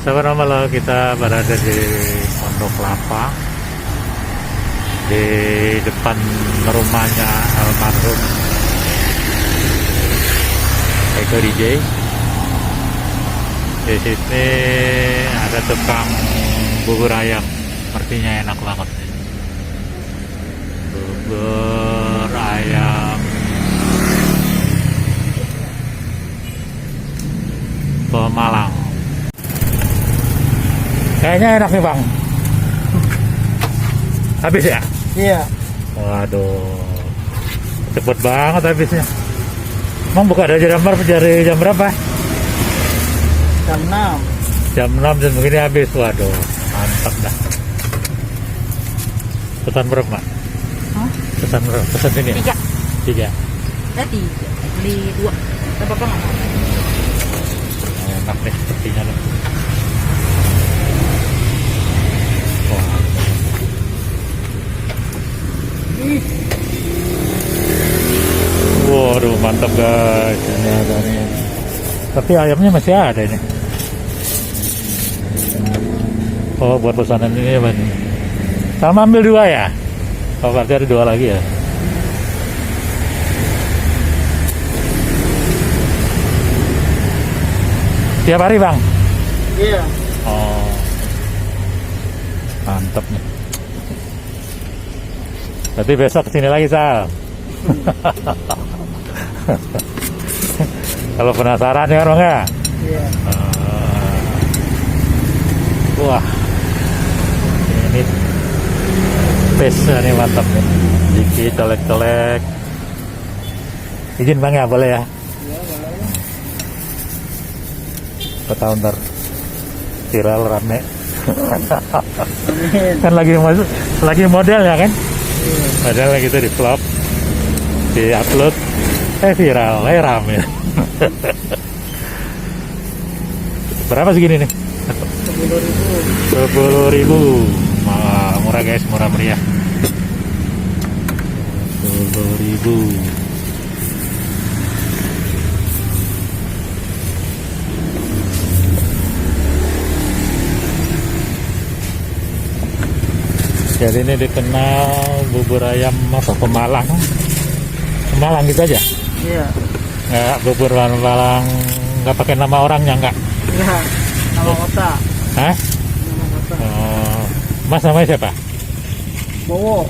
Sahabat malam, kita berada di Pondok Kelapa, di depan rumahnya almarhum Eko DJ. Di sini ada tukang bubur ayam, sepertinya enak banget. Bubur ayam Pemalang. Kayaknya enak nih Bang. Habis ya? Iya. Waduh, cepet banget habisnya. Emang buka dari jam berapa? Jam 6. Jam 6 dan begini habis. Waduh, mantap dah. Pesan berapa, Mak? Hah? Pesan berapa? Pesan ini? 3. 3. Tadi beli 2. Ada apa nggak? Enak deh sepertinya loh. Wah. Waduh, mantap guys. Ini ada nih. Tapi ayamnya masih ada ini. Oh, buat pesanan ini apa nih? Sama ambil 2 ya? Oh, berarti ada 2 lagi ya? Tiap hari Bang? Iya. Oh, mantap nih. Berarti besok kesini lagi Sal. Kalau penasaran ya Bang ya? Iya. Wah, ini taste nih mantap nih. Dikit colek-colek. Izin Bang ya, boleh ya? Iya, boleh. Tahu ntar viral rame. Amin. Kan lagi model ya kan? Iya. Padahal gitu di vlog, di upload, viral, rame. Berapa segini nih? 10.000. 10.000. Murah guys, murah meriah. 10.000. Jadi ini dikenal bubur ayam apa Pemalang. Pemalang gitu aja. Iya. Nggak bubur Pemalang, nggak pakai nama orangnya nggak? Iya. Nama kota. Hah? Nama kota. Oh, Mas namanya siapa? Bowo.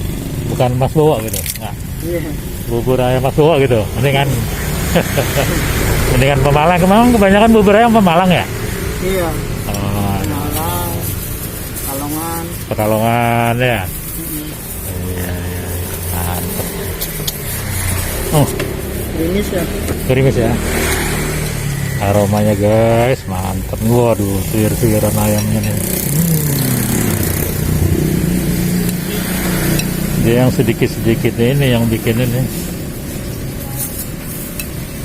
Bukan Mas Bowo gitu? Nggak. Iya. Bubur ayam Mas Bowo gitu. Mendingan mendingan Pemalang. Memang kebanyakan bubur ayam Pemalang ya? Iya. Oh, Malang. Kalongan. Pekalongan ya. Mm-mm. Iya, iya, mantap. Oh, Gerimis ya. gerimis ya. Aromanya guys, mantap. Waduh, suir-suiran ayamnya nih. Dia yang sedikit-sedikit ini yang bikin ini.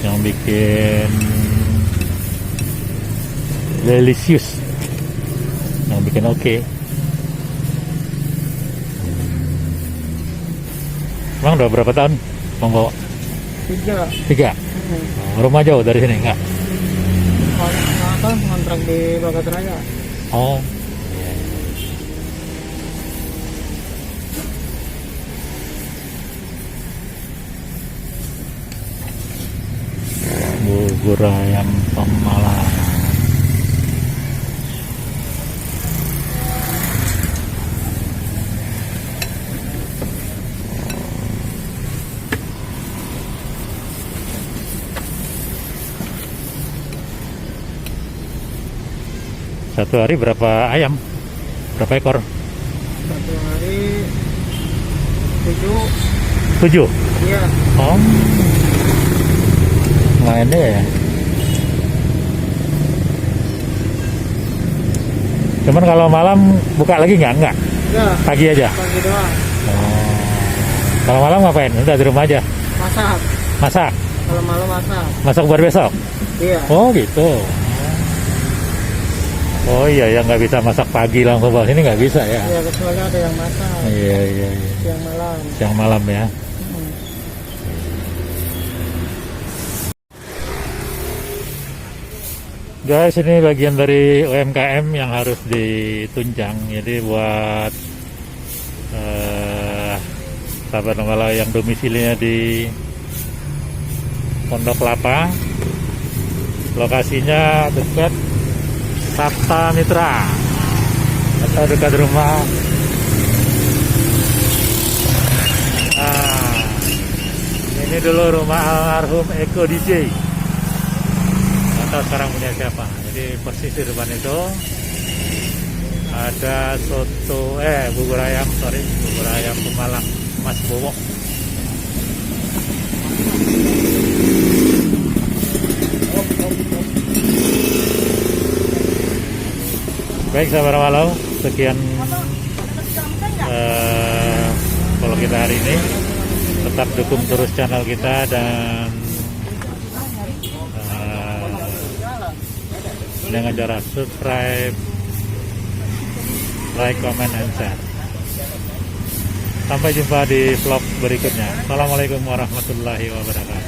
Yang bikin delicious. Yang bikin oke. Emang udah berapa tahun membawa? 3. 3. Rumah jauh dari sini enggak? Kontrak di Bagat Raya. Oh. Bubur ayam Pemalang. Satu hari berapa ayam? Berapa ekor? Satu hari 7. 7. Iya. Oh. Lumayan deh ya. Cuman kalau malam buka lagi nggak? Enggak. Iya. Pagi aja. Pagi doang. Oh. Kalau malam ngapain? Udah di rumah aja. Masak. Masak. Kalau malam masak. Masak buat besok. Iya. Oh gitu. Oh iya, yang nggak bisa masak pagi langsung bawa sini nggak bisa ya? Iya, kecuali ada yang masak. Iya, iya, iya. Siang malam. Siang malam ya. Guys, ini bagian dari UMKM yang harus ditunjang. Jadi buat sahabat Nonggala yang domisilinya di Pondok Kelapa, lokasinya dekat Sabta Mitra atau dekat rumah. Nah, ini dulu rumah almarhum Eko DJ. Atau sekarang punya siapa? Jadi persis di depan itu ada bubur ayam Pemalang Mas Bowo. Baik sahabat Walau, sekian kalau kita hari ini. Tetap dukung terus channel kita dan dengan cara subscribe, like, comment, and share. Sampai jumpa di vlog berikutnya. Assalamualaikum warahmatullahi wabarakatuh.